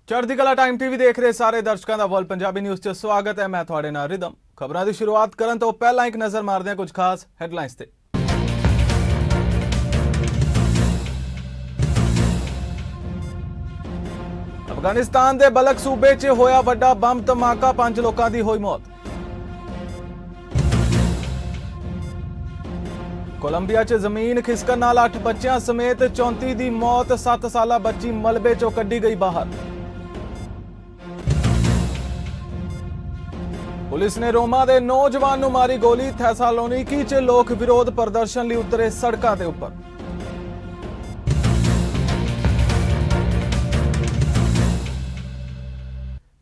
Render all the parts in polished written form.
ਚੜ੍ਹਦੀ ਕਲਾ time TV ਦੇਖ ਰਹੇ ਸਾਰੇ ਦਰਸ਼ਕਾਂ ਦਾ ਵਰਲਡ ਪੰਜਾਬੀ ਨਿਊਜ਼ 'ਚ ਸਵਾਗਤ ਹੈ। ਮੈਂ ਤੁਹਾਡੇ ਨਾਲ ਰਿਦਮ। ਖਬਰਾਂ ਦੀ ਸ਼ੁਰੂਆਤ ਕਰਨ ਤੋਂ ਪਹਿਲਾਂ ਇੱਕ ਨਜ਼ਰ ਮਾਰਦੇ ਹਾਂ ਕੁਝ ਖਾਸ ਹੈਡਲਾਈਨਸ ਤੇ। ਅਫਗਾਨਿਸਤਾਨ ਦੇ ਬਲਕ ਸੂਬੇ 'ਚ ਹੋਇਆ ਵੱਡਾ ਬੰਬ ਧਮਾਕਾ, 5 ਲੋਕਾਂ ਦੀ ਹੋਈ ਮੌਤ। ਕੋਲੰਬੀਆ 'ਚ ਜ਼ਮੀਨ ਖਿਸਕਣ ਨਾਲ 8 ਬੱਚਿਆਂ ਸਮੇਤ 34 ਦੀ ਮੌਤ, 7 ਸਾਲਾ ਬੱਚੀ ਮਲਬੇ 'ਚੋਂ ਕੱਢੀ ਗਈ ਬਾਹਰ। ਪੁਲਿਸ ਨੇ ਰੋਮਾ ਦੇ ਨੌਜਵਾਨ ਨੂੰ ਮਾਰੀ ਗੋਲੀ, ਥੈਸਾਲੋਨੀਕੀ 'ਚ ਲੋਕ ਵਿਰੋਧ ਪ੍ਰਦਰਸ਼ਨ ਲਈ ਉਤਰੇ ਸੜਕਾਂ ਦੇ ਉੱਪਰ।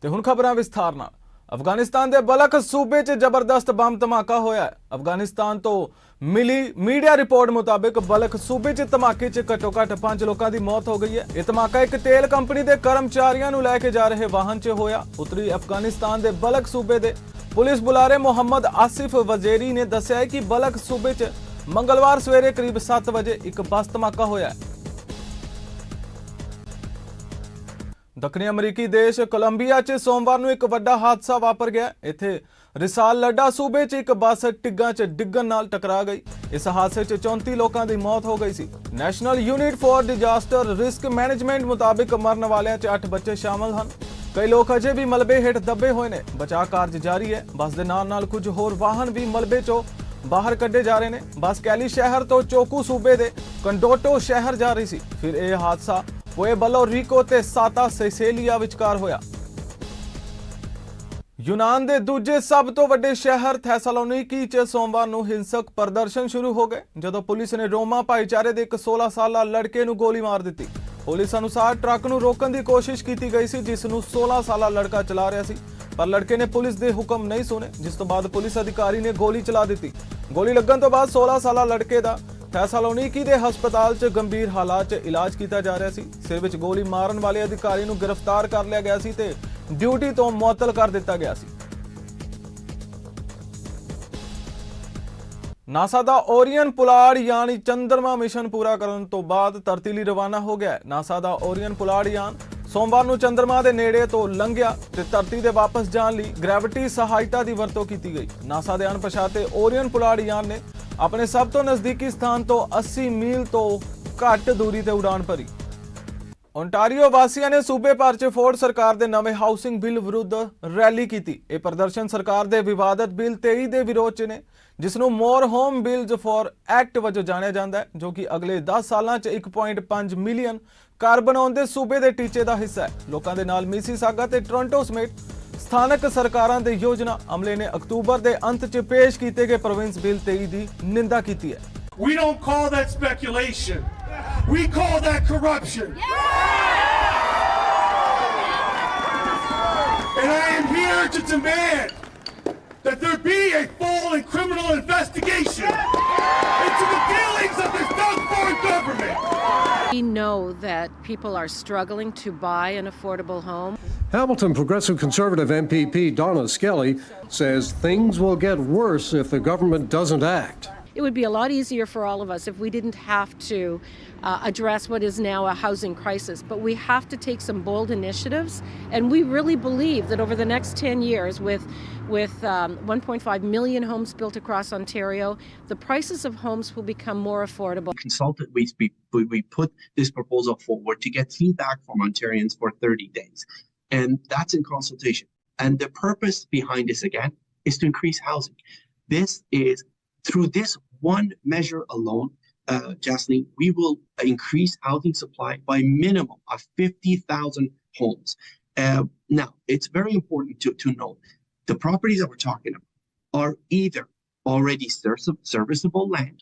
ਤੇ ਹੁਣ ਖਬਰਾਂ ਵਿਸਥਾਰ ਨਾਲ। ਅਫਗਾਨਿਸਤਾਨ ਦੇ ਬਲਕ ਸੂਬੇ 'ਚ ਜ਼ਬਰਦਸਤ ਬੰਬ ਧਮਾਕਾ ਹੋਇਆ ਹੈ। ਅਫਗਾਨਿਸਤਾਨ ਤੋਂ ਮਿਲੀ ਮੀਡੀਆ ਰਿਪੋਰਟ ਮੁਤਾਬਿਕ ਬਲਕ ਸੂਬੇ 'ਚ ਧਮਾਕੇ 'ਚ ਘੱਟੋ-ਘੱਟ 5 ਲੋਕਾਂ ਦੀ ਮੌਤ ਹੋ ਗਈ ਹੈ। ਇਹ ਧਮਾਕਾ ਇੱਕ ਤੇਲ ਕੰਪਨੀ ਦੇ ਕਰਮਚਾਰੀਆਂ ਨੂੰ ਲੈ ਕੇ ਜਾ ਰਹੇ ਵਾਹਨ 'ਚ ਹੋਇਆ। ਉੱਤਰੀ ਅਫਗਾਨਿਸਤਾਨ ਦੇ ਬਲਕ ਸੂਬੇ ਦੇ ਪੁਲਿਸ ਬੁਲਾਰੇ ਮੁਹੰਮਦ ਆਸਿਫ ਵਜ਼ੀਰੀ ਨੇ ਦੱਸਿਆ ਕਿ ਬਲਕ ਸੂਬੇ 'ਚ ਮੰਗਲਵਾਰ ਸਵੇਰੇ ਕਰੀਬ 7 ਵਜੇ ਇੱਕ ਬੱਸ ਧਮਾਕਾ ਹੋਇਆ ਹੈ। ਦੱਖਣੀ ਅਮਰੀਕੀ ਦੇਸ਼ ਕੋਲੰਬੀਆ 'ਚ ਸੋਮਵਾਰ ਨੂੰ ਇੱਕ ਵੱਡਾ ਹਾਦਸਾ ਵਾਪਰ ਗਿਆ। ਇੱਥੇ ਰਿਸਾਲ ਲੱਡਾ ਸੂਬੇ 'ਚ ਇੱਕ ਬੱਸ ਟਿੱਗਾਂ 'ਚ ਡਿੱਗਣ ਨਾਲ ਟਕਰਾ ਗਈ। ਇਸ ਹਾਦਸੇ 'ਚ 34 ਲੋਕਾਂ ਦੀ ਮੌਤ ਹੋ ਗਈ ਸੀ। National unit for disaster risk management ਮੁਤਾਬਿਕ ਮਰਨ ਵਾਲਿਆਂ 'ਚ 8 ਬੱਚੇ ਸ਼ਾਮਲ ਹਨ। ਕਈ ਲੋਕ ਅਜੇ ਵੀ ਮਲਬੇ ਹੇਠ ਦੱਬੇ ਹੋਏ ਨੇ। ਬਚਾਅ ਕਾਰਜ ਜਾਰੀ ਹੈ। ਬੱਸ ਦੇ ਨਾਲ ਕੁਝ ਹੋਰ ਵਾਹਨ ਵੀ ਮਲਬੇ 'ਚੋਂ ਬਾਹਰ ਕੱਢੇ ਜਾ ਰਹੇ ਨੇ। ਬੱਸ ਕੈਲੀ ਸ਼ਹਿਰ ਤੋਂ ਚੋਕੂ ਸੂਬੇ ਦੇ ਕੰਡੋਟੋ ਸ਼ਹਿਰ ਜਾ ਰਹੀ ਸੀ। ਫਿਰ ਇਹ ਹਾਦਸਾ ਪੁਏਬਲੋ ਰੀਕੋ ਤੇ ਸਾਤਾ ਸਿਸਿਲੀਆ ਵਿਚਕਾਰ ਹੋਇਆ। ਯੂਨਾਨ ਦੇ ਦੂਜੇ ਸਭ ਤੋਂ ਵੱਡੇ ਸ਼ਹਿਰ ਥੈਸਾਲੋਨੀਕੀ 'ਚ ਸੋਮਵਾਰ ਨੂੰ ਹਿੰਸਕ ਪ੍ਰਦਰਸ਼ਨ ਸ਼ੁਰੂ ਹੋ ਗਏ ਜਦੋਂ ਪੁਲਿਸ ਨੇ ਰੋਮਾ ਭਾਈਚਾਰੇ ਦੇ ਇੱਕ 16 ਸਾਲਾ ਲੜਕੇ ਨੂੰ ਗੋਲੀ ਮਾਰ ਦਿੱਤੀ। ਪੁਲਿਸ ਅਨੁਸਾਰ ਟਰੱਕ ਨੂੰ ਰੋਕਣ ਦੀ ਕੋਸ਼ਿਸ਼ ਕੀਤੀ ਗਈ ਸੀ ਜਿਸ ਨੂੰ 16 ਸਾਲਾ ਲੜਕਾ ਚਲਾ ਰਿਹਾ ਸੀ, ਪਰ ਲੜਕੇ ਨੇ ਪੁਲਿਸ ਦੇ ਹੁਕਮ ਨਹੀਂ ਸੁਣੇ, ਜਿਸ ਤੋਂ ਬਾਅਦ ਪੁਲਿਸ ਅਧਿਕਾਰੀ ਨੇ ਗੋਲੀ ਚਲਾ ਦਿੱਤੀ। ਗੋਲੀ ਲੱਗਣ ਤੋਂ ਬਾਅਦ 16 ਸਾਲਾ ਲੜਕੇ ਦਾ ਥੈਸਾਲੋਨੀਕੀ ਦੇ ਹਸਪਤਾਲ 'ਚ ਗੰਭੀਰ ਹਾਲਾਤ 'ਚ ਇਲਾਜ ਕੀਤਾ ਜਾ ਰਿਹਾ ਸੀ। ਸਿਰ ਵਿੱਚ ਗੋਲੀ ਮਾਰਨ ਵਾਲੇ ਅਧਿਕਾਰੀ ਨੂੰ ਗ੍ਰਿਫਤਾਰ ਕਰ ਲਿਆ ਗਿਆ ਸੀ ਤੇ ਡਿਊਟੀ ਤੋਂ ਮੁਅੱਤਲ ਕਰ ਦਿੱਤਾ ਗਿਆ ਸੀ। ਨਾਸਾ ਦਾ ਓਰੀਅਨ ਪੁਲਾੜ ਯਾਨ ਚੰਦਰਮਾ ਮਿਸ਼ਨ ਪੂਰਾ ਕਰਨ ਤੋਂ ਬਾਅਦ ਧਰਤੀ ਲਈ ਰਵਾਨਾ ਹੋ ਗਿਆ ਹੈ। ਨਾਸਾ ਦਾ ਓਰੀਅਨ ਪੁਲਾੜ ਯਾਨ ਸੋਮਵਾਰ ਨੂੰ ਚੰਦਰਮਾ ਦੇ ਨੇੜੇ ਤੋਂ ਲੰਘਿਆ ਤੇ ਧਰਤੀ ਦੇ ਵਾਪਸ ਜਾਣ ਲਈ ਗ੍ਰੈਵਿਟੀ ਸਹਾਇਤਾ ਦੀ ਵਰਤੋਂ ਕੀਤੀ ਗਈ। ਨਾਸਾ ਦੇ ਅਣਪਛਾਤੇ ਓਰੀਅਨ ਪੁਲਾੜ ਯਾਨ ਨੇ ਆਪਣੇ ਸਭ ਤੋਂ ਨਜ਼ਦੀਕੀ ਸਥਾਨ ਤੋਂ 80 ਮੀਲ ਤੋਂ ਘੱਟ ਦੂਰੀ ਤੇ ਉਡਾਨ ਭਰੀ। ਓਨਟਾਰੀਓ ਵਾਸੀਆਂ ਨੇ ਸੂਬੇ ਭਰ 'ਚ ਫੋਰਡ ਸਰਕਾਰ ਦੇ ਨਵੇਂ ਹਾਊਸਿੰਗ ਬਿੱਲ ਵਿਰੁੱਧ ਰੈਲੀ ਕੀਤੀ। ਇਹ ਪ੍ਰਦਰਸ਼ਨ ਸਰਕਾਰ ਦੇ ਵਿਵਾਦਤ ਬਿੱਲ 23 ਦੇ ਵਿਰੋਧ 'ਚ ਨੇ, ਜਿਸ ਨੂੰ ਮੋਰ ਹੋਮ ਬਿਲਜ਼ ਫॉर ਐਕਟ ਵਜੋਂ ਜਾਣਿਆ ਜਾਂਦਾ ਹੈ, ਜੋ ਕਿ ਅਗਲੇ 10 ਸਾਲਾਂ 'ਚ 1.5 ਮਿਲੀਅਨ ਘਰ ਬਣਾਉਣ ਦੇ ਸੂਬੇ ਦੇ ਟੀਚੇ ਦਾ ਹਿੱਸਾ ਹੈ। ਲੋਕਾਂ ਦੇ ਨਾਲ ਮਿਸੀਸਾਗਾ ਤੇ ਟੋਰਾਂਟੋ ਸਮੇਤ ਸਥਾਨਕ ਸਰਕਾਰਾਂ ਦੇ ਯੋਜਨਾ ਅਮਲੇ ਨੇ ਅਕਤੂਬਰ ਦੇ ਅੰਤ 'ਚ ਪੇਸ਼ ਕੀਤੇ ਗਏ ਪ੍ਰੋਵਿੰਸ ਬਿੱਲ 23 ਦੀ ਨਿੰਦਾ ਕੀਤੀ ਹੈ। We don't call that speculation. We call that corruption. And I am here to demand that there be a full and criminal investigation into the dealings of this drug foreign government. We know that people are struggling to buy an affordable home. Hamilton Progressive Conservative MPP Donna Skelly says things will get worse if the government doesn't act. It would be a lot easier for all of us if we didn't have to address what is now a housing crisis. But we have to take some bold initiatives, and we really believe that over the next 10 years, with 1.5 million homes built across Ontario, the prices of homes will become more affordable. Consulted, we put this proposal forward to get feedback from Ontarians for 30 days. And that's in consultation. And the purpose behind this, again, is to increase housing. This is, through this one measure alone, Jasleen, we will increase housing supply by a minimum of 50,000 homes. Now, it's very important to note the properties that we're talking about are either already serviceable land,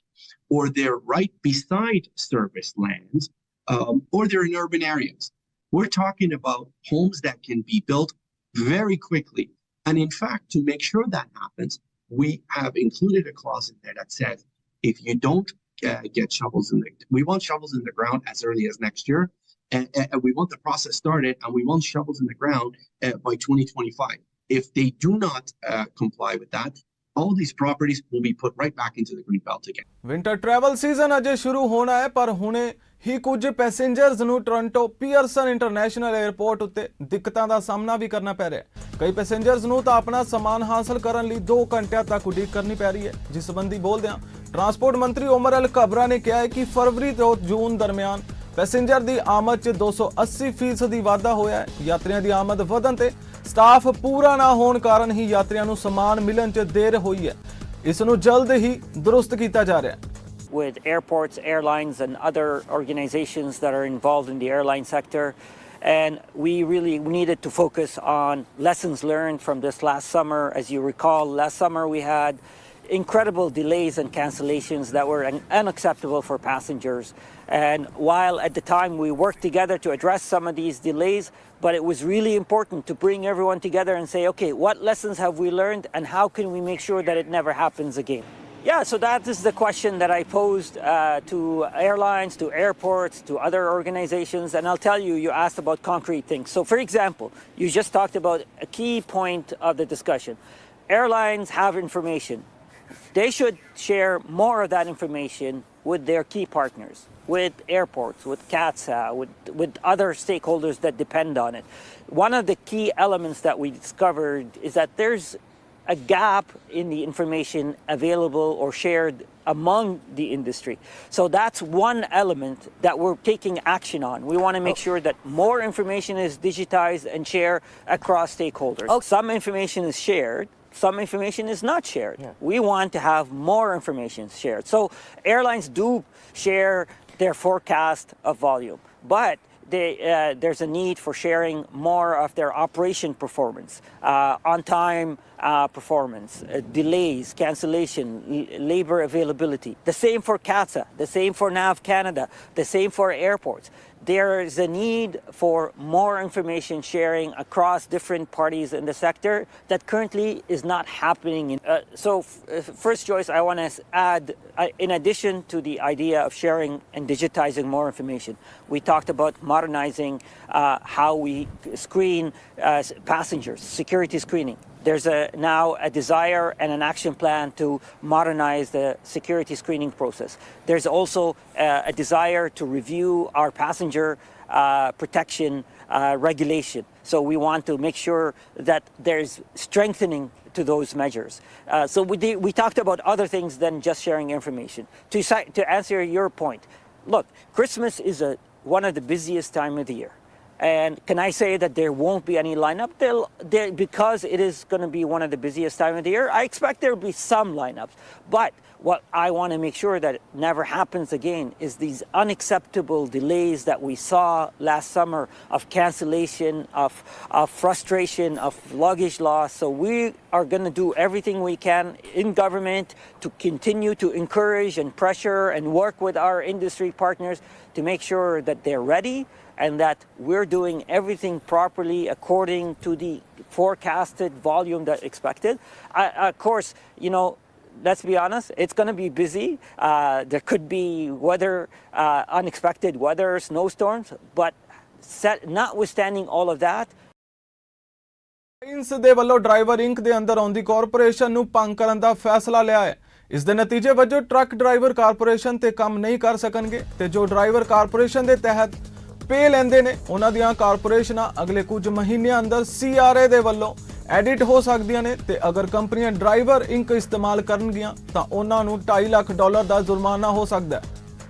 or they're right beside service lands, or they're in urban areas. We're talking about homes that can be built very quickly. And in fact, to make sure that happens, we have included a clause in there that says if you don't get shovels we want shovels in the ground as early as next year, and we want the process started, and we want shovels in the ground by 2025. If they do not comply with that, all these properties will be put right back into the green belt again. Winter travel season ਅਜੇ ਸ਼ੁਰੂ ਹੋਣਾ ਹੈ, ਪਰ ਹੁਣੇ ਹੀ ਕੁਝ passengers ਨੂੰ Toronto Pearson international airport ਉੱਤੇ ਦਿੱਕਤਾਂ ਦਾ ਸਾਹਮਣਾ ਵੀ ਕਰਨਾ ਪੈ ਰਿਹਾ ਹੈ। ਕਈ ਪੈਸੇਂਜਰਸ ਨੂੰ ਤਾਂ ਆਪਣਾ ਸਮਾਨ ਹਾਸਲ ਕਰਨ ਲਈ 2 ਘੰਟਿਆਂ ਤੱਕ ਉਡੀਕ ਕਰਨੀ ਪੈ ਰਹੀ ਹੈ। ਜਿਸ ਸੰਬੰਧੀ ਬੋਲਦਿਆਂ ਟਰਾਂਸਪੋਰਟ ਮੰਤਰੀ ਉਮਰ ਅਲ ਕਬਰਾ ਨੇ ਕਿਹਾ ਹੈ ਕਿ ਫਰਵਰੀ ਤੋਂ ਜੂਨ ਦਰਮਿਆਨ ਪੈਸੇਂਜਰ ਦੀ ਆਮਦ 'ਚ 280% ਦੀ ਵਾਧਾ ਹੋਇਆ ਹੈ। ਯਾਤਰੀਆਂ ਦੀ ਆਮਦ ਵਧਣ ਤੇ ਸਟਾਫ ਪੂਰਾ ਨਾ ਹੋਣ ਕਾਰਨ ਹੀ ਯਾਤਰੀਆਂ ਨੂੰ ਸਮਾਨ ਮਿਲਣ 'ਚ ਦੇਰ ਹੋਈ ਹੈ। ਇਸ ਨੂੰ ਜਲਦ ਹੀ ਦਰੁਸਤ ਕੀਤਾ ਜਾ ਰਿਹਾ ਹੈ। With airports, airlines, and other organizations that are involved in the airline sector. And we really needed to focus on lessons learned from this last summer. As you recall, last summer we had incredible delays and cancellations that were unacceptable for passengers. And while at the time we worked together to address some of these delays, but it was really important to bring everyone together and say, okay, what lessons have we learned and how can we make sure that it never happens again? Yeah, so that is the question that I posed to airlines, to airports, to other organizations, and I'll tell you, you asked about concrete things. So for example, you just talked about a key point of the discussion. Airlines have information. They should share more of that information with their key partners, with airports, with CATSA, with other stakeholders that depend on it. One of the key elements that we discovered is that there's a gap in the information available or shared among the industry. So that's one element that we're taking action on. We want to make sure that more information is digitized and shared across stakeholders. Some information is shared, some information is not shared. Yeah. We want to have more information shared. So airlines do share their forecast of volume, but there's a need for sharing more of their operation performance, on-time performance, delays, cancellation, labor availability. The same for CATSA, the same for NAV Canada, the same for airports. There is a need for more information sharing across different parties in the sector that currently is not happening. First, Joyce, I want to add, in addition to the idea of sharing and digitizing more information, we talked about modernizing how we screen passengers, security screening. There's now a desire and an action plan to modernize the security screening process. There's also a desire to review our passenger protection regulation. So we want to make sure that there's strengthening to those measures. So we talked about other things than just sharing information. To answer your point, look, Christmas is one of the busiest time of the year. And can I say that there won't be any lineup? Because it is going to be one of the busiest time of the year, I expect there will be some lineups. But what I want to make sure that it never happens again is these unacceptable delays that we saw last summer of cancellation, of frustration, of luggage loss. So we are going to do everything we can in government to continue to encourage and pressure and work with our industry partners to make sure that they're ready and that we're doing everything properly according to the forecasted volume that's expected. Of course, you know, let's be honest, it's going to be busy. There could be unexpected weather, snowstorms, but notwithstanding all of that, ਇੰਸ ਦੇ ਵੱਲੋਂ driver ink ਦੇ ਅੰਦਰ ਆਉਂਦੀ corporation ਨੂੰ ਭੰਗ ਕਰਨ ਦਾ ਫੈਸਲਾ ਲਿਆ ਹੈ। ਇਸ ਦੇ ਨਤੀਜੇ ਵਜੋਂ ਟਰੱਕ ਡਰਾਈਵਰ ਕਾਰਪੋਰੇਸ਼ਨ ਤੇ ਕੰਮ ਨਹੀਂ ਕਰ ਸਕਣਗੇ ਤੇ ਜੋ ਡਰਾਈਵਰ ਕਾਰਪੋਰੇਸ਼ਨ ਦੇ ਤਹਿਤ ਪੇ ਲੈਂਦੇ ਨੇ ਉਹਨਾਂ ਦੀਆਂ ਕਾਰਪੋਰੇਸ਼ਨਾਂ ਅਗਲੇ ਕੁਝ ਮਹੀਨਿਆਂ ਅੰਦਰ CRA ਦੇ ਵੱਲੋਂ ਐਡਿਟ ਹੋ ਸਕਦੀਆਂ ਨੇ ਤੇ ਅਗਰ ਕੰਪਨੀਆਂ ਡਰਾਈਵਰ ਇੰਕ ਇਸਤੇਮਾਲ ਕਰਨਗੀਆਂ ਤਾਂ ਉਹਨਾਂ ਨੂੰ $2.5 ਲੱਖ ਦਾ ਜੁਰਮਾਨਾ ਹੋ ਸਕਦਾ ਹੈ।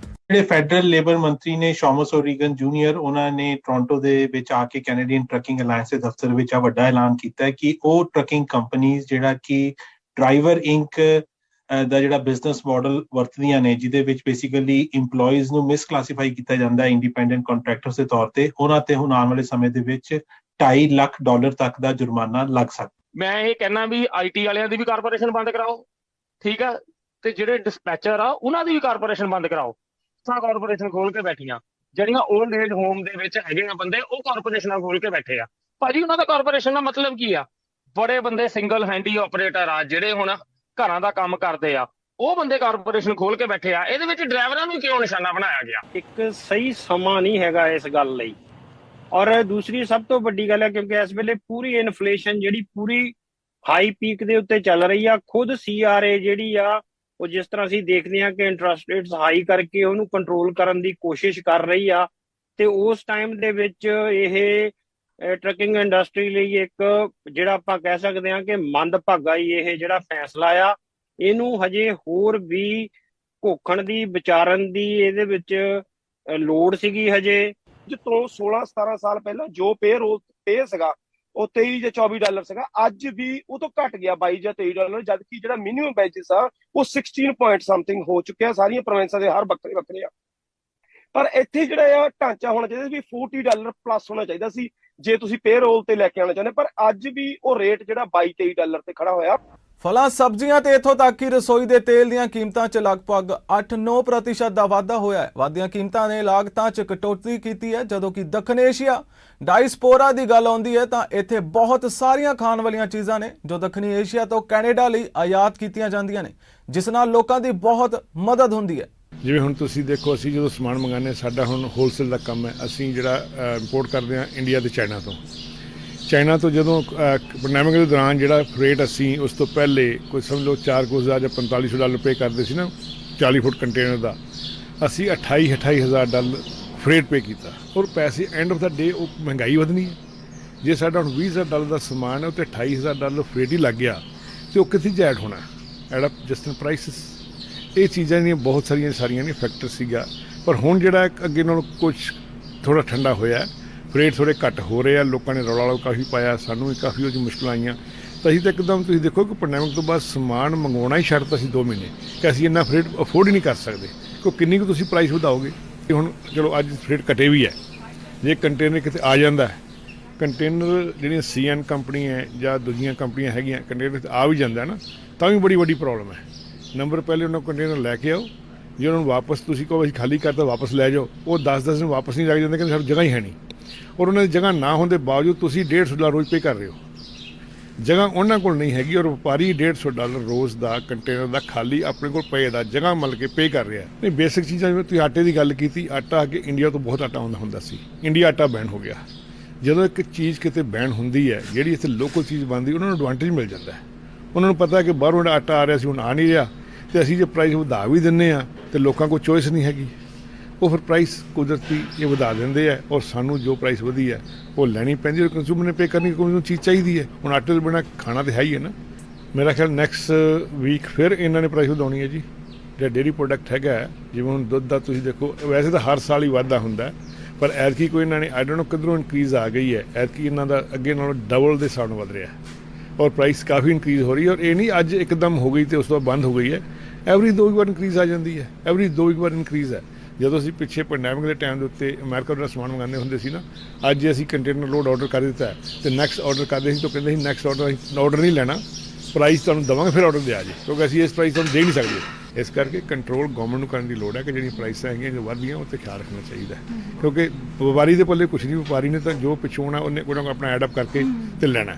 ਜਿਹੜੇ ਫੈਡਰਲ ਲੇਬਰ ਮੰਤਰੀ ਨੇ ਸ਼ਾਮਸ ਓਰੀਗਨ ਜੂਨੀਅਰ, ਉਹਨਾਂ ਨੇ ਟੋਰਾਂਟੋ ਦੇ ਵਿੱਚ ਆ ਕੇ ਕੈਨੇਡੀਅਨ ਟਰੱਕਿੰਗ ਅਲਾਇੰਸ ਦੇ ਦਫ਼ਤਰ ਵਿੱਚ ਵੱਡਾ ਐਲਾਨ ਕੀਤਾ ਹੈ ਕਿ ਉਹ ਟਰੱਕਿੰਗ ਕੰਪਨੀਆਂ ਜਿਹੜਾ ਕਿ ਡਰਾਈਵਰ ਇੰਕ ਦਾ ਜਿਹੜਾ ਬਿਜ਼ਨਸ ਮਾਡਲ ਵਰਤਦੀਆਂ ਨੇ, ਜਿਹਦੇ ਵਿੱਚ ਬੇਸਿਕਲੀ ਇੰਪਲੋਈਜ਼ ਨੂੰ ਮਿਸਕਲਾਸੀਫਾਈ ਕੀਤਾ ਜਾਂਦਾ ਹੈ ਇੰਡੀਪੈਂਡੈਂਟ ਕੰਟਰੈਕਟਰਸ ਦੇ ਤੌਰ ਤੇ, ਉਹਨਾਂ ਤੇ ਹੁਣ ਆਉਣ ਵਾਲੇ ਸਮੇਂ ਦੇ ਵਿੱਚ $2.5 ਲੱਖ ਤੱਕ ਦਾ ਜੁਰਮਾਨਾ ਲੱਗ ਸਕਦਾ। ਮੈਂ ਇਹ ਕਹਿਣਾ ਵੀ IT ਵਾਲਿਆਂ ਦੀ ਵੀ ਕਾਰਪੋਰੇਸ਼ਨ ਬੰਦ ਕਰਾਓ, ਠੀਕ ਆ, ਤੇ ਜਿਹੜੇ ਡਿਸਪੈਚਰ ਆ ਉਹਨਾਂ ਦੀ ਵੀ ਕਾਰਪੋਰੇਸ਼ਨ ਬੰਦ ਕਰਾਓ। ਕਾਰਪੋਰੇਸ਼ਨ ਖੋਲ ਕੇ ਬੈਠੀਆਂ, ਜਿਹੜੀਆਂ 올ਡ ਏਜ ਹੋਮ ਦੇ ਵਿੱਚ ਹੈਗੇ ਆ ਬੰਦੇ, ਉਹ ਕਾਰਪੋਰੇਸ਼ਨਾਂ ਖੋਲ ਕੇ ਬੈਠੇ ਆ। ਭਾਜੀ ਉਹਨਾਂ ਦਾ ਕਾਰਪੋਰੇਸ਼ਨ ਦਾ ਮਤਲਬ ਕੀ ਆ? ਬੜੇ ਬੰਦੇ ਸਿੰਗਲ ਹੈਂਡੀ ਆਪਰੇਟਰ ਆ ਜਿਹੜੇ ਹੁਣ ਘਰਾਂ ਦਾ ਕੰਮ ਕਰਦੇ ਆ, ਉਹ ਬੰਦੇ ਕਾਰਪੋਰੇਸ਼ਨ ਖੋਲ ਕੇ ਬੈਠੇ ਆ। ਇਹਦੇ ਵਿੱਚ ਡਰਾਈਵਰਾਂ ਨੂੰ ਕਿਉਂ ਨਿਸ਼ਾਨਾ ਬਣਾਇਆ ਗਿਆ? ਇੱਕ ਸਹੀ ਸਮਾਂ ਨਹੀਂ ਹੈਗਾ ਇਸ ਗੱਲ ਲਈ। ਔਰ ਦੂਸਰੀ ਸਭ ਤੋਂ ਵੱਡੀ ਗੱਲ ਹੈ ਕਿਉਂਕਿ ਇਸ ਵੇਲੇ ਪੂਰੀ ਇਨਫਲੇਸ਼ਨ ਜਿਹੜੀ ਪੂਰੀ ਹਾਈ ਪੀਕ ਦੇ ਉੱਤੇ ਚੱਲ ਰਹੀ ਆ। ਖੁਦ CRA ਜਿਹੜੀ ਆ ਉਹ ਜਿਸ ਤਰ੍ਹਾਂ ਅਸੀਂ ਦੇਖਦੇ ਹਾਂ ਕਿ ਇੰਟਰਸਟ ਰੇਟਸ ਹਾਈ ਕਰਕੇ ਉਹਨੂੰ ਕੰਟਰੋਲ ਕਰਨ ਦੀ ਕੋਸ਼ਿਸ਼ ਕਰ ਰਹੀ ਆ, ਤੇ ਉਸ ਟਾਈਮ ਦੇ ਵਿੱਚ ਇਹ ਟਰੱਕਿੰਗ ਇੰਡਸਟਰੀ ਲਈ ਇੱਕ ਜਿਹੜਾ ਆਪਾਂ ਕਹਿ ਸਕਦੇ ਹਾਂ ਕਿ ਮੰਦਭਾਗਾ ਹੀ ਇਹ ਜਿਹੜਾ ਫੈਸਲਾ ਆ। ਇਹਨੂੰ ਹਜੇ ਹੋਰ ਵੀ ਘੋਖਣ ਦੀ, ਵਿਚਾਰਨ ਦੀ ਇਹਦੇ ਵਿੱਚ ਲੋੜ ਸੀਗੀ। ਹਜੇ ਜਿੱਥੋਂ 16-17 ਸਾਲ ਪਹਿਲਾਂ ਜੋ ਪੇ ਸੀਗਾ ਉਹ 23 ਜਾਂ 24 ਡਾਲਰ ਸੀਗਾ, ਅੱਜ ਵੀ ਉਹ ਤੋਂ ਘਟ ਗਿਆ 22 ਜਾਂ 23 ਡਾਲਰ, ਜਦਕਿ ਜਿਹੜਾ ਮਿਨੀਮਮ ਵੇਜਸ ਆ ਉਹ 16 ਪੁਆਇੰਟ ਸਮਥਿੰਗ ਹੋ ਚੁੱਕਿਆ। ਸਾਰੀਆਂ ਪ੍ਰੋਵਿੰਸਾਂ ਦੇ ਹਰ ਵੱਖਰੇ ਆ, ਪਰ ਇੱਥੇ ਜਿਹੜਾ ਆ ਢਾਂਚਾ ਹੋਣਾ ਚਾਹੀਦਾ ਵੀ 40 ਡਾਲਰ ਪਲੱਸ ਹੋਣਾ ਚਾਹੀਦਾ ਸੀ ਜੇ ਤੁਸੀਂ ਪੇ ਰੋਲ ਤੇ ਲੈ ਕੇ ਆਉਣਾ ਚਾਹੁੰਦੇ, ਪਰ ਅੱਜ ਵੀ ਉਹ ਰੇਟ ਜਿਹੜਾ 22-23 ਡਾਲਰ ਤੇ ਖੜਾ ਹੋਇਆ। ਫਲਾਂ ਸਬਜ਼ੀਆਂ ਤੇ ਇੱਥੋਂ ਤੱਕ ਕਿ ਰਸੋਈ ਦੇ ਤੇਲ ਦੀਆਂ ਕੀਮਤਾਂ 'ਚ ਲਗਭਗ 8-9% ਦਾ ਵਾਧਾ ਹੋਇਆ ਹੈ। ਵਾਧੀਆਂ ਕੀਮਤਾਂ ਨੇ ਲਾਗਤਾਂ 'ਚ ਕਟੌਤੀ ਕੀਤੀ ਹੈ। ਜਦੋਂ ਕਿ ਦੱਖਣ ਏਸ਼ੀਆ ਡਾਇਸਪੋਰਾ ਦੀ ਗੱਲ ਆਉਂਦੀ ਹੈ ਤਾਂ ਇੱਥੇ ਬਹੁਤ ਸਾਰੀਆਂ ਖਾਣ ਵਾਲੀਆਂ ਚੀਜ਼ਾਂ ਨੇ ਜੋ ਦੱਖਣੀ ਏਸ਼ੀਆ ਤੋਂ ਕੈਨੇਡਾ ਲਈ ਆਯਾਤ ਕੀਤੀਆਂ ਜਾਂਦੀਆਂ ਨੇ, ਜਿਸ ਨਾਲ ਲੋਕਾਂ ਦੀ ਬਹੁਤ ਮਦਦ ਹੁੰਦੀ ਹੈ। ਜਿਵੇਂ ਹੁਣ ਤੁਸੀਂ ਦੇਖੋ, ਅਸੀਂ ਜਦੋਂ ਸਮਾਨ ਮੰਗਾਉਂਦੇ, ਸਾਡਾ ਹੁਣ ਹੋਲਸੇਲ ਦਾ ਕੰਮ ਹੈ। ਅਸੀਂ ਜਿਹੜਾ ਇੰਪੋਰਟ ਕਰਦੇ ਹਾਂ ਇੰਡੀਆ ਤੇ ਚਾਈਨਾ ਤੋਂ ਜਦੋਂ ਪੈਂਡੈਮਿਕ ਦੇ ਦੌਰਾਨ ਜਿਹੜਾ ਫਰੇਟ ਅਸੀਂ ਉਸ ਤੋਂ ਪਹਿਲੇ ਕੋਈ ਸਮਝ ਲਓ 4,000 ਜਾਂ 4,500 ਡਾਲਰ ਪੇ ਕਰਦੇ ਸੀ ਨਾ 40 ਫੁੱਟ ਕੰਟੇਨਰ ਦਾ, ਅਸੀਂ 28,000 ਡਾਲਰ ਫਰੇਟ ਪੇ ਕੀਤਾ। ਔਰ ਪੈਸੇ ਐਂਡ ਆਫ ਦਾ ਡੇ ਉਹ ਮਹਿੰਗਾਈ ਵਧਣੀ ਹੈ। ਜੇ ਸਾਡਾ ਹੁਣ 20,000 ਡਾਲਰ ਦਾ ਸਮਾਨ ਹੈ ਉੱਤੇ 28,000 ਡਾਲਰ ਫਰੇਟ ਹੀ ਲੱਗ ਗਿਆ ਤੇ ਉਹ ਕਿੱਥੇ ਐਡ ਹੋਣਾ, add up just in prices. ਇਹ ਚੀਜ਼ਾਂ ਦੀਆਂ ਬਹੁਤ ਸਾਰੀਆਂ ਨੇ ਫੈਕਟਰ ਸੀਗਾ। ਪਰ ਹੁਣ ਜਿਹੜਾ ਅੱਗੇ ਨਾਲੋਂ ਕੁਛ ਥੋੜ੍ਹਾ ਠੰਡਾ ਹੋਇਆ, ਫਰੇਟ ਥੋੜ੍ਹੇ ਘੱਟ ਹੋ ਰਹੇ ਆ, ਲੋਕਾਂ ਨੇ ਰੌਲਾ ਕਾਫੀ ਪਾਇਆ, ਸਾਨੂੰ ਵੀ ਕਾਫੀ ਉਹ 'ਚ ਮੁਸ਼ਕਿਲਾਂ ਆਈਆਂ। ਤਾਂ ਅਸੀਂ ਤਾਂ ਇੱਕਦਮ ਤੁਸੀਂ ਦੇਖੋ ਕਿ ਪੈਂਡੈਮਿਕ ਤੋਂ ਬਾਅਦ ਸਮਾਨ ਮੰਗਵਾਉਣਾ ਹੀ ਛੱਡਤਾ ਸੀ 2 ਮਹੀਨੇ ਕਿ ਅਸੀਂ ਇੰਨਾ ਫਰੇਟ ਅਫੋਰਡ ਹੀ ਨਹੀਂ ਕਰ ਸਕਦੇ, ਕਿਉਂ ਕਿੰਨੀ ਕੁ ਤੁਸੀਂ ਪ੍ਰਾਈਸ ਵਧਾਓਗੇ। ਹੁਣ ਚਲੋ ਅੱਜ ਫਰੇਟ ਘਟੇ ਵੀ ਹੈ। ਜੇ ਕੰਟੇਨਰ ਕਿਤੇ ਆ ਜਾਂਦਾ ਹੈ, ਕੰਟੇਨਰ ਜਿਹੜੀਆਂ CN ਕੰਪਨੀ ਹੈ ਜਾਂ ਦੂਜੀਆਂ ਕੰਪਨੀਆਂ ਹੈਗੀਆਂ, ਕੰਟੇਨਰ ਆ ਵੀ ਜਾਂਦਾ ਨਾ ਤਾਂ ਵੀ ਬੜੀ ਵੱਡੀ ਪ੍ਰੋਬਲਮ ਹੈ। ਨੰਬਰ ਪਹਿਲੇ ਉਹਨਾਂ ਕੰਟੇਨਰ ਲੈ ਕੇ ਆਓ, ਜੇ ਉਹਨਾਂ ਨੂੰ ਵਾਪਸ ਤੁਸੀਂ ਕਹੋ ਅਸੀਂ ਖਾਲੀ ਕਰਤਾ ਵਾਪਸ ਲੈ ਜਾਓ, ਉਹ 10 ਦਿਨ ਵਾਪਸ ਨਹੀਂ ਲੱਗ ਜਾਂਦੇ, ਕਹਿੰਦੇ ਸਾਡੀ ਜਗ੍ਹਾ ਹੀ ਹੈ ਨਹੀਂ। ਔਰ ਉਹਨਾਂ ਦੀ ਜਗ੍ਹਾ ਨਾ ਹੋਣ ਦੇ ਬਾਵਜੂਦ ਤੁਸੀਂ 150 ਡਾਲਰ ਰੋਜ਼ ਪੇ ਕਰ ਰਹੇ ਹੋ, ਜਗ੍ਹਾ ਉਹਨਾਂ ਕੋਲ ਨਹੀਂ ਹੈਗੀ। ਔਰ ਵਪਾਰੀ 150 ਡਾਲਰ ਰੋਜ਼ ਦਾ ਕੰਟੇਨਰ ਦਾ ਖਾਲੀ ਆਪਣੇ ਕੋਲ ਪਏ ਦਾ ਜਗ੍ਹਾ ਮਲ ਕੇ ਪੇ ਕਰ ਰਿਹਾ। ਨਹੀਂ, ਬੇਸਿਕ ਚੀਜ਼ਾਂ ਜਿਵੇਂ ਤੁਸੀਂ ਆਟੇ ਦੀ ਗੱਲ ਕੀਤੀ, ਆਟਾ ਅੱਗੇ ਇੰਡੀਆ ਤੋਂ ਬਹੁਤ ਆਟਾ ਹੁੰਦਾ ਸੀ, ਇੰਡੀਆ ਆਟਾ ਬੈਨ ਹੋ ਗਿਆ। ਜਦੋਂ ਇੱਕ ਚੀਜ਼ ਕਿਤੇ ਬੈਨ ਹੁੰਦੀ ਹੈ, ਜਿਹੜੀ ਇੱਥੇ ਲੋਕਲ ਚੀਜ਼ ਬਣਦੀ, ਉਹਨਾਂ ਨੂੰ ਐਡਵਾਂਟੇਜ ਮਿਲ ਜਾਂਦਾ ਹੈ। ਉਹਨਾਂ ਨੂੰ ਪਤਾ ਕਿ ਬਾਹਰੋਂ ਜਿਹੜਾ ਆਟਾ ਆ ਰਿਹਾ ਸੀ ਹੁਣ ਆ ਨਹੀਂ ਰਿਹਾ, ਤੇ ਅਸੀਂ ਜੇ ਪ੍ਰਾਈਸ ਵਧਾ ਵੀ ਦਿੰਦੇ ਹਾਂ ਤੇ ਲੋਕਾਂ ਕੋਲ ਚੋਇਸ ਨਹੀਂ ਹੈਗੀ, ਉਹ ਫਿਰ ਪ੍ਰਾਈਸ ਕੁਦਰਤੀ ਇਹ ਵਧਾ ਦਿੰਦੇ ਆ। ਔਰ ਸਾਨੂੰ ਜੋ ਪ੍ਰਾਈਸ ਵਧੀ ਹੈ ਉਹ ਲੈਣੀ ਪੈਂਦੀ, ਔਰ ਕੰਜ਼ਿਊਮਰ ਨੇ ਪੇ ਕਰਨੀ, ਕੋਈ ਨੂੰ ਚੀਜ਼ ਚਾਹੀਦੀ ਹੈ। ਹੁਣ ਆਟੇ ਤੋਂ ਬਿਨਾਂ ਖਾਣਾ ਤਾਂ ਹੈ ਹੀ ਹੈ ਨਾ। ਮੇਰਾ ਖਿਆਲ ਨੈਕਸਟ ਵੀਕ ਫਿਰ ਇਹਨਾਂ ਨੇ ਪ੍ਰਾਈਸ ਵਧਾਉਣੀ ਹੈ ਜੀ। ਜਿਹੜਾ ਡੇਅਰੀ ਪ੍ਰੋਡਕਟ ਹੈਗਾ, ਜਿਵੇਂ ਹੁਣ ਦੁੱਧ ਦਾ ਤੁਸੀਂ ਦੇਖੋ, ਵੈਸੇ ਤਾਂ ਹਰ ਸਾਲ ਹੀ ਵਾਧਾ ਹੁੰਦਾ, ਪਰ ਐਤਕੀ ਕੋਈ ਇਹਨਾਂ ਨੇ ਆਈ ਡੋਂਟ ਨੋ ਕਿੱਧਰੋਂ ਇਨਕਰੀਜ਼ ਆ ਗਈ ਹੈ। ਐਤਕੀ ਇਹਨਾਂ ਦਾ ਅੱਗੇ ਨਾਲੋਂ ਡਬਲ ਦੇ ਹਿਸਾਬ ਨਾਲ ਵਧ ਰਿਹਾ ਔਰ ਪ੍ਰਾਈਸ ਕਾਫੀ ਇਨਕਰੀਜ਼ ਹੋ ਰਹੀ ਹੈ। ਔਰ ਇਹ ਨਹੀਂ ਅੱਜ ਇੱਕਦਮ ਹੋ ਗਈ ਤੇ ਉਸ ਤੋਂ ਬਾਅਦ ਬੰਦ ਹੋ ਗਈ ਹੈ, ਐਵਰੀ 2 ਵਾਰ ਇਨਕਰੀਜ਼ ਆ ਜਾਂਦੀ ਹੈ, ਐਵਰੀ 2 ਵਾਰ ਇਨਕਰੀਜ਼ ਹੈ। ਜਦੋਂ ਅਸੀਂ ਪਿੱਛੇ ਪੈਂਡੈਮਿਕ ਦੇ ਟਾਈਮ ਦੇ ਉੱਤੇ ਅਮਰੀਕਾ ਦਾ ਸਮਾਨ ਮੰਗਾਉਂਦੇ ਹੁੰਦੇ ਸੀ ਨਾ, ਅੱਜ ਅਸੀਂ ਕੰਟੇਨਰ ਲੋਡ ਆਰਡਰ ਕਰ ਦਿੱਤਾ ਹੈ ਤੇ ਨੈਕਸਟ ਆਰਡਰ ਕਰਦੇ ਸੀ ਤਾਂ ਕਹਿੰਦੇ ਸੀ ਨੈਕਸਟ ਆਰਡਰ ਨਹੀਂ ਲੈਣਾ, ਪ੍ਰਾਈਸ ਤੁਹਾਨੂੰ ਦੇਵਾਂਗੇ ਫਿਰ ਆਰਡਰ ਦਿਆ ਜੀ, ਕਿਉਂਕਿ ਅਸੀਂ ਇਸ ਪ੍ਰਾਈਸ ਤੁਹਾਨੂੰ ਦੇ ਨਹੀਂ ਸਕਦੇ। ਇਸ ਕਰਕੇ ਕੰਟਰੋਲ ਗਵਰਨਮੈਂਟ ਨੂੰ ਕਰਨ ਦੀ ਲੋੜ ਹੈ ਕਿ ਜਿਹੜੀਆਂ ਪ੍ਰਾਈਸਾਂ ਹੈਗੀਆਂ ਜੋ ਵੱਧਦੀਆਂ ਉਹ 'ਤੇ ਖਿਆਲ ਰੱਖਣਾ ਚਾਹੀਦਾ, ਕਿਉਂਕਿ ਵਪਾਰੀ ਦੇ ਪੱਲੇ ਕੁਛ ਨਹੀਂ। ਵਪਾਰੀ ਨੇ ਤਾਂ ਜੋ ਪਿੱਛੋਂ ਆਉਣਾ ਉਹਨੇ ਕੋਲ ਆਪਣਾ ਐਡ ਅਪ ਕਰਕੇ ਤੇ ਲੈਣਾ,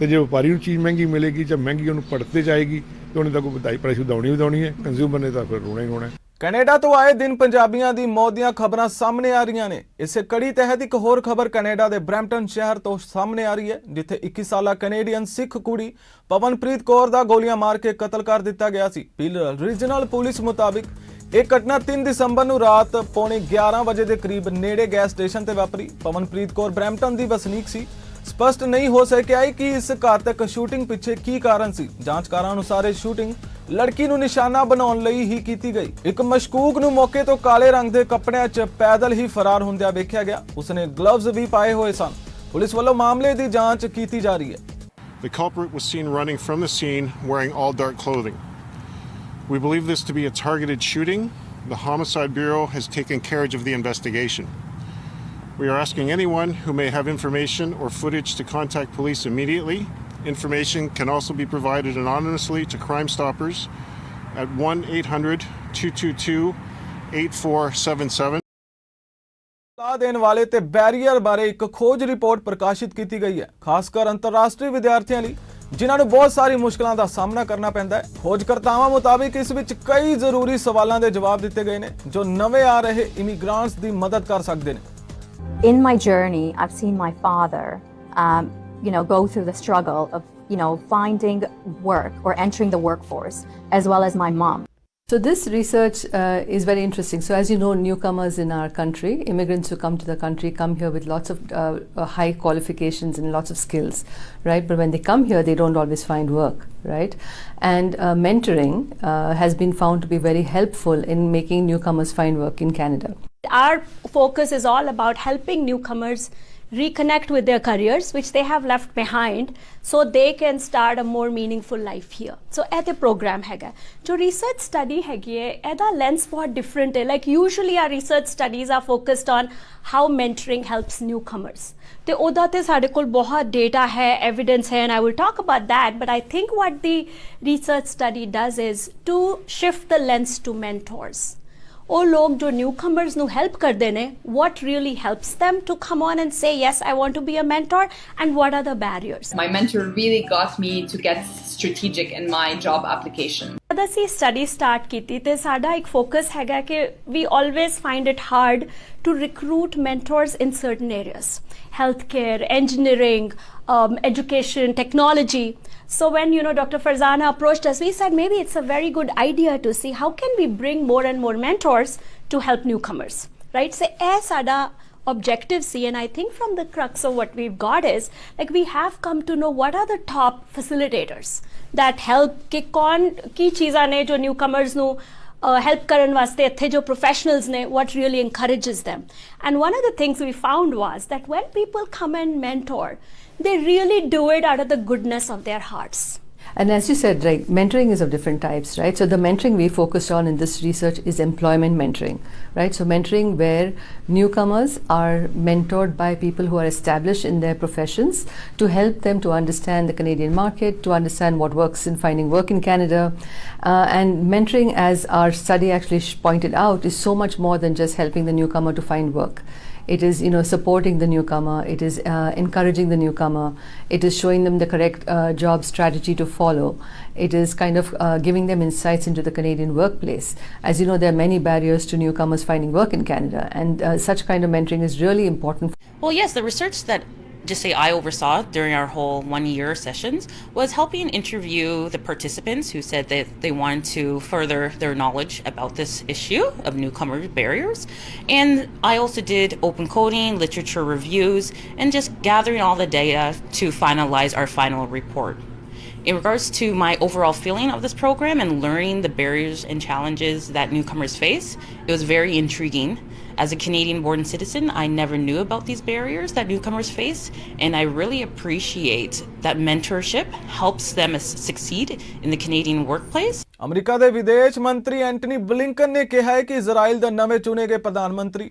ਤੇ ਜੇ ਵਪਾਰੀ ਨੂੰ ਚੀਜ਼ ਮਹਿੰਗੀ ਮਿਲੇਗੀ ਜਾਂ ਮਹਿੰਗੀ ਉਹਨੂੰ ਪੜਤੇ ਜਾਏਗੀ ਤੇ ਉਹਨੇ ਤਾਂ ਕੋਈ ਪ੍ਰਾਈਸ ਵਧਾਉਣੀ ਹੈ, ਕੰਜ਼ਿਊਮਰ ਨੇ ਤਾਂ ਫਿਰ ਰੋਣਾ ਹੀ ਰੋਣਾ। ਕੈਨੇਡਾ ਤੋਂ ਆਏ ਦਿਨ ਪੰਜਾਬੀਆਂ ਦੀ ਮੌਤ ਦੀਆਂ ਖਬਰਾਂ ਸਾਹਮਣੇ ਆ ਰਹੀਆਂ ਨੇ। ਇਸੇ ਕੜੀ ਤਹਿਤ ਇੱਕ ਹੋਰ ਖਬਰ ਕੈਨੇਡਾ ਦੇ ਬਰੈਂਪਟਨ ਸ਼ਹਿਰ ਤੋਂ ਸਾਹਮਣੇ ਆ ਰਹੀ ਹੈ, ਜਿੱਥੇ 21 ਸਾਲਾ ਕੈਨੇਡੀਅਨ ਸਿੱਖ ਕੁੜੀ ਪਵਨਪ੍ਰੀਤ ਕੌਰ ਦਾ ਗੋਲੀਆਂ ਮਾਰ ਕੇ ਕਤਲ ਕਰ ਦਿੱਤਾ ਗਿਆ ਸੀ। ਪੀਲ ਰੀਜਨਲ ਪੁਲਿਸ ਮੁਤਾਬਿਕ ਇਹ ਘਟਨਾ 3 ਦਸੰਬਰ ਨੂੰ ਰਾਤ 11:15 ਵਜੇ ਦੇ ਕਰੀਬ ਨੇੜੇ ਗੈਸ ਸਟੇਸ਼ਨ ਤੇ ਵਾਪਰੀ। ਪਵਨਪ੍ਰੀਤ ਕੌਰ ਬਰੈਂਪਟਨ ਦੀ ਵਸਨੀਕ ਸੀ। ਸਪਸ਼ਟ ਨਹੀਂ ਹੋ ਸਕਿਆ ਕਿ ਇਸ ਘਾਤਕ ਸ਼ੂਟਿੰਗ ਪਿੱਛੇ ਕੀ ਕਾਰਨ ਸੀ। ਜਾਂਚਕਾਰਾਂ ਅਨੁਸਾਰ ਇਹ ਸ਼ੂਟਿੰਗ ਲੜਕੀ ਨੂੰ ਨਿਸ਼ਾਨਾ ਬਣਾਉਣ ਲਈ ਹੀ ਕੀਤੀ ਗਈ। ਇੱਕ ਮਸ਼ਕੂਕ ਨੂੰ ਮੌਕੇ ਤੋਂ ਕਾਲੇ ਰੰਗ ਦੇ ਕੱਪੜਿਆਂ 'ਚ ਪੈਦਲ ਹੀ ਫਰਾਰ ਹੁੰਦਿਆਂ ਵੇਖਿਆ ਗਿਆ। ਉਸਨੇ ਗਲਵਜ਼ ਵੀ ਪਾਏ ਹੋਏ ਸਨ। ਪੁਲਿਸ ਵੱਲੋਂ ਮਾਮਲੇ ਦੀ ਜਾਂਚ ਕੀਤੀ ਜਾ ਰਹੀ ਹੈ। The culprit was seen running from the scene wearing all dark clothing. We believe this to be a targeted shooting. The Homicide Bureau has taken carriage of the investigation. We are asking anyone who may have information or footage to contact police immediately. Information can also be provided anonymously to Crime Stoppers at 1-800-222-8477. ਸਲਾਹ ਦੇਣ ਵਾਲੇ ਤੇ barrier ਬਾਰੇ ਇੱਕ ਖੋਜ report ਪ੍ਰਕਾਸ਼ਿਤ ਕੀਤੀ ਗਈ ਹੈ, ਖਾਸ ਕਰ ਅੰਤਰਰਾਸ਼ਟਰੀ ਵਿਦਿਆਰਥੀਆਂ ਲਈ ਜਿਨ੍ਹਾਂ ਨੂੰ ਬਹੁਤ ਸਾਰੀ ਮੁਸ਼ਕਲਾਂ ਦਾ ਸਾਹਮਣਾ ਕਰਨਾ ਪੈਂਦਾ ਹੈ। ਖੋਜਕਰਤਾਵਾਂ ਮੁਤਾਬਿਕ ਇਸ ਵਿੱਚ ਕਈ ਜ਼ਰੂਰੀ ਸਵਾਲਾਂ ਦੇ ਜਵਾਬ ਦਿੱਤੇ ਗਏ ਨੇ ਜੋ ਨਵੇਂ ਆ ਰਹੇ ਇਮੀਗ੍ਰਾਂਟਸ ਦੀ ਮਦਦ ਕਰ ਸਕਦੇ ਨੇ। In my journey, I've seen my father, go through the struggle of finding work or entering the workforce, as well as my mom. So this research is very interesting. So as you know, newcomers in our country, immigrants who come to the country, come here with lots of high qualifications and lots of skills, right? But when they come here, they don't always find work, right? And mentoring has been found to be very helpful in making newcomers find work in Canada. Our focus is all about helping newcomers reconnect with their careers, which they have left behind, so they can start a more meaningful life here. So at the program हैगा जो research study हैगी है एदा lens बहुत different है. Like usually our research studies are focused on how mentoring helps newcomers. ते ओदा ते साडे कोल बहुत data है, evidence है, and I will talk about that. But I think what the research study does is to shift the lens to mentors. ਉਹ ਲੋਕ ਜੋ newcomers ਨੂੰ help ਕਰਦੇ ਨੇ, what really helps them to come on and say, yes, I want to be a mentor, and what are the barriers? My mentor really got me to get strategic in my job application. जਦ ਅਸੀਂ study start ਕੀਤੀ ਤੇ ਸਾਡਾ ਇੱਕ focus ਹੈਗਾ ਕਿ we always find it hard to recruit mentors in certain areas. Healthcare, engineering, education, technology. So when, Dr. Farzana approached us, we said maybe it's a very good idea to see how can we bring more and more mentors to help newcomers, right? So as sada objective C, and I think from the crux of what we've got is, like, we have come to know what are the top facilitators that help ki kaun ki cheeza ne jo newcomers nu help karan vaste ithe jo professionals ne, what really encourages them. And one of the things we found was that when people come and mentor, they really do it out of the goodness of their hearts. And as you said, right, mentoring is of different types, right? So the mentoring we focused on in this research is employment mentoring, right? So mentoring where newcomers are mentored by people who are established in their professions to help them to understand the Canadian market, to understand what works in finding work in Canada. And mentoring, as our study actually pointed out, is so much more than just helping the newcomer to find work. It is, supporting the newcomer. It is encouraging the newcomer. It is showing them the correct job strategy to follow. It is kind of giving them insights into the Canadian workplace. As you know, there are many barriers to newcomers finding work in Canada, and such kind of mentoring is really important. Well, yes, the research that I oversaw during our whole 1 year sessions was helping interview the participants who said that they wanted to further their knowledge about this issue of newcomer barriers. And I also did open coding, literature reviews, and just gathering all the data to finalize our final report. In regards to my overall feeling of this program and learning the barriers and challenges that newcomers face, it was very intriguing. As a Canadian-born citizen, I never knew about these barriers that newcomers face, and I really appreciate that mentorship helps them succeed in the Canadian workplace. America ਦੇ ਵਿਦੇਸ਼ ਮੰਤਰੀ Antony Blinken ਨੇ ਕਿਹਾ ਹੈ ਕਿ Israel ਦੇ ਨਵੇਂ ਚੁਣੇ ਗਏ ਪ੍ਰਧਾਨ ਮੰਤਰੀ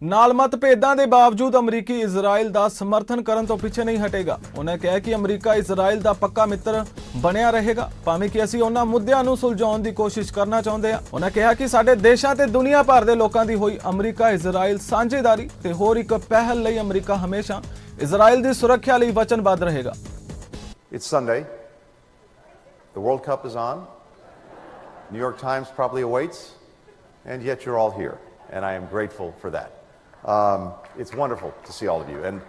ਨਾਲ ਮਤਭੇਦਾਂ ਦੇ ਬਾਵਜੂਦ ਅਮਰੀਕੀ ਇਜ਼ਰਾਈਲ ਦਾ ਸਮਰਥਨ ਕਰਨ ਤੋਂ ਪਿੱਛੇ ਨਹੀਂ ਹਟੇਗਾ। ਉਹਨੇ ਕਿਹਾ ਕਿ ਅਮਰੀਕਾ ਇਜ਼ਰਾਈਲ ਦਾ ਪੱਕਾ ਮਿੱਤਰ ਬਣਿਆ ਰਹੇਗਾ, ਭਾਵੇਂ ਕਿ ਅਸੀਂ ਉਹਨਾਂ ਮੁੱਦਿਆਂ ਨੂੰ ਸੁਲਝਾਉਣ ਦੀ ਕੋਸ਼ਿਸ਼ ਕਰਨਾ ਚਾਹੁੰਦੇ ਹਾਂ। ਉਹਨੇ ਕਿਹਾ ਕਿ ਸਾਡੇ ਦੇਸ਼ਾਂ ਤੇ ਦੁਨੀਆ ਭਰ ਦੇ ਲੋਕਾਂ ਦੀ ਹੋਈ ਅਮਰੀਕਾ ਇਜ਼ਰਾਈਲ ਸਾਂਝੇਦਾਰੀ ਤੇ ਹੋਰ ਇੱਕ ਪਹਿਲ ਲਈ ਅਮਰੀਕਾ ਹਮੇਸ਼ਾ ਇਜ਼ਰਾਈਲ ਦੀ ਸੁਰੱਖਿਆ ਲਈ ਵਚਨਬੱਧ ਰਹੇਗਾ। It's Sunday. The World Cup is on. New York Times probably awaits, and yet you're all here, and I am grateful for that. It's wonderful to see all of you, and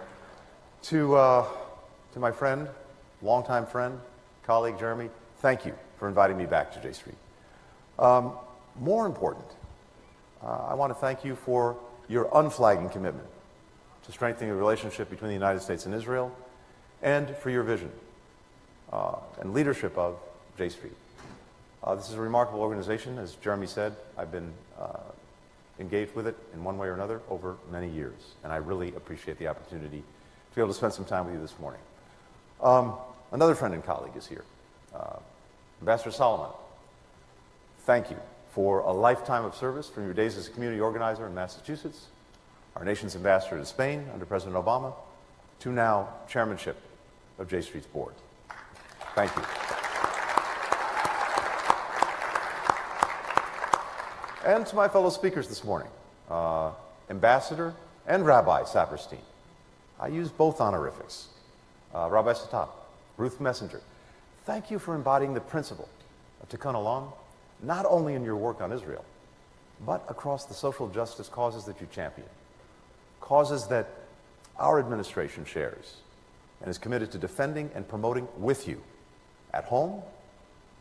to my friend, longtime friend, colleague Jeremy, thank you for inviting me back to J Street. More important, I want to thank you for your unflagging commitment to strengthening the relationship between the United States and Israel, and for your vision and leadership of J Street. This is a remarkable organization. As Jeremy said, I've been engaged with it in one way or another over many years, and I really appreciate the opportunity to be able to spend some time with you this morning. Another friend and colleague is here, Ambassador Solomon. Thank you for a lifetime of service from your days as a community organizer in Massachusetts, our nation's ambassador to Spain under President Obama, to now chairmanship of J Street's board. Thank you. And to my fellow speakers this morning, Ambassador and Rabbi Saperstein. I use both honorifics. Rabbi Satab, Ruth Messenger, thank you for embodying the principle of Tikkun Olam, not only in your work on Israel, but across the social justice causes that you champion, causes that our administration shares and is committed to defending and promoting with you at home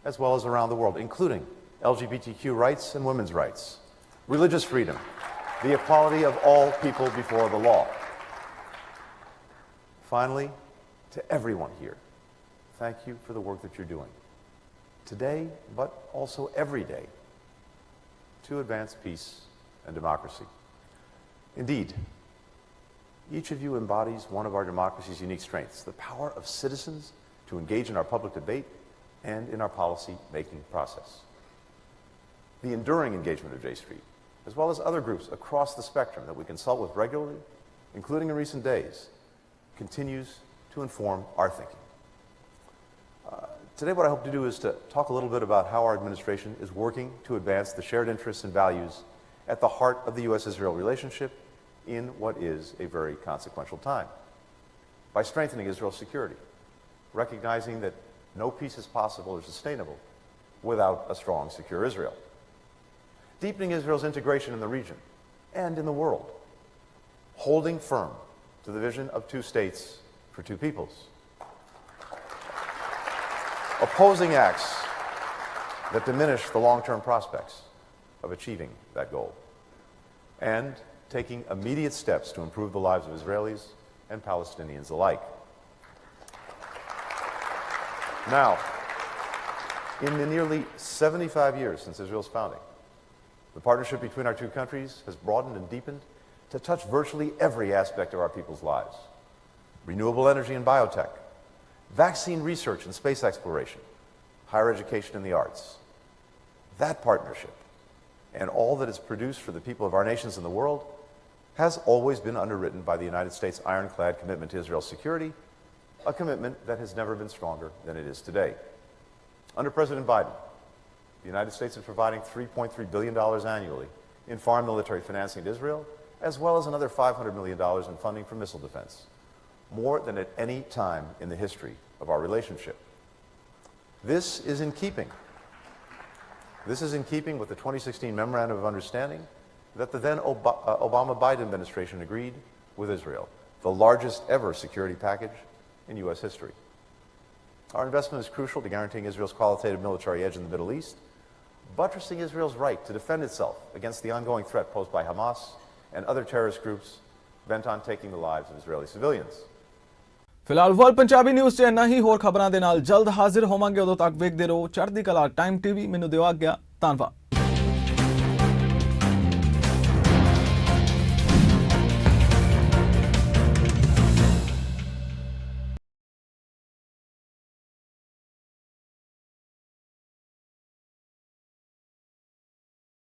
as well as around the world, including LGBTQ rights and women's rights, religious freedom, the equality of all people before the law. Finally, to everyone here, thank you for the work that you're doing today, but also every day, to advance peace and democracy. Indeed, each of you embodies one of our democracy's unique strengths, the power of citizens to engage in our public debate and in our policy-making process. The enduring engagement of J Street, as well as other groups across the spectrum that we consult with regularly, including in recent days, continues to inform our thinking. Today what I hope to do is to talk a little bit about how our administration is working to advance the shared interests and values at the heart of the U.S.-Israel relationship in what is a very consequential time. By strengthening Israel's security, recognizing that no peace is possible or sustainable without a strong, secure Israel. Deepening Israel's integration in the region and in the world. Holding firm to the vision of two states for two peoples. Opposing acts that diminish the long-term prospects of achieving that goal. And taking immediate steps to improve the lives of Israelis and Palestinians alike. Now, in the nearly 75 years since Israel's founding, the partnership between our two countries has broadened and deepened to touch virtually every aspect of our people's lives. Renewable energy and biotech, vaccine research and space exploration, higher education and the arts. That partnership and all that is produced for the people of our nations in the world has always been underwritten by the United States' ironclad commitment to Israel's security, a commitment that has never been stronger than it is today. Under President Biden, the United States is providing $3.3 billion annually in foreign military financing to Israel, as well as another $500 million in funding for missile defense, more than at any time in the history of our relationship. This is in keeping with the 2016 Memorandum of Understanding that the then Obama-Biden administration agreed with Israel, the largest ever security package in U.S. history. Our investment is crucial to guaranteeing Israel's qualitative military edge in the Middle East, buttressing Israel's right to defend itself against the ongoing threat posed by Hamas and other terrorist groups bent on taking the lives of Israeli civilians. ਫਿਲਹਾਲ world Punjabi news 'ਚ ਇੰਨਾ ਹੀ। ਹੋਰ ਖਬਰਾਂ ਦੇ ਨਾਲ ਜਲਦ ਹਾਜ਼ਰ ਹੋਵਾਂਗੇ। ਉਦੋਂ ਤੱਕ ਵੇਖਦੇ ਰਹੋ ਚੜ੍ਹਦੀ ਕਲਾ ਟਾਈਮ ਟੀਵੀ। ਮੈਨੂੰ ਦਿਓ ਆਗਿਆ। ਧੰਨਵਾਦ।